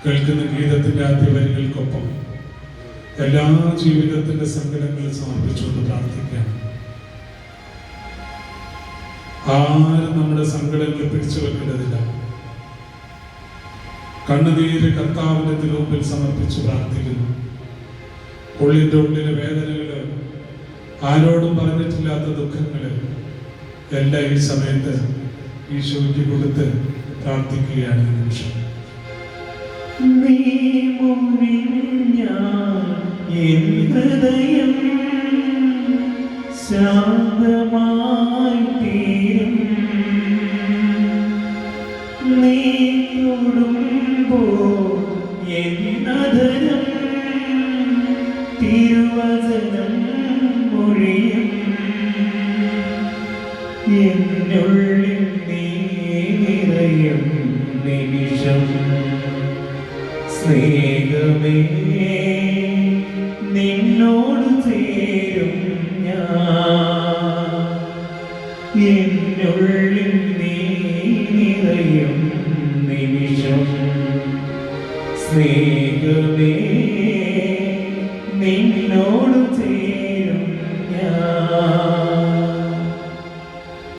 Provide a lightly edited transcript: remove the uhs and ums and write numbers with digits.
കേൾക്കുന്ന ഗീതത്തിന്റെ ആദ്യ വരികൾക്കൊപ്പം എല്ലാ ജീവിതത്തിന്റെ സങ്കടങ്ങളും സമർപ്പിച്ചുകൊണ്ട് പ്രാർത്ഥിക്കാം. ആരും നമ്മുടെ സങ്കടങ്ങൾ പിടിച്ചു വെക്കേണ്ടതില്ല. കണ്ണുനീര് കർത്താവിന്റെ തിരുമുമ്പിൽ സമർപ്പിച്ച് പ്രാർത്ഥിക്കുന്നു. ഉള്ളിന്റെ ഉള്ളിലെ വേദനകള്, ആരോടും പറഞ്ഞിട്ടില്ലാത്ത ദുഃഖങ്ങള് എല്ലാം ഈ സമയത്ത് ഈശോയ്ക്ക് കൊടുത്ത് പ്രാർത്ഥിക്കുകയാണ്. ഈ നിമിഷം ഹൃദയം ശാന്തമായി തീരും. നീ തൊടുമ്പോ എന്നധരം തിരുവചനം മൊഴിയും. എന്നുള്ളിൽ നീ നിറയും നിമിഷം. സ്നേഹമേ നിന്നോട് ചേരും ഞാൻ. എന്നുള്ളിൽ നീ നിറയും നിമിഷം. സ്നേഹമേ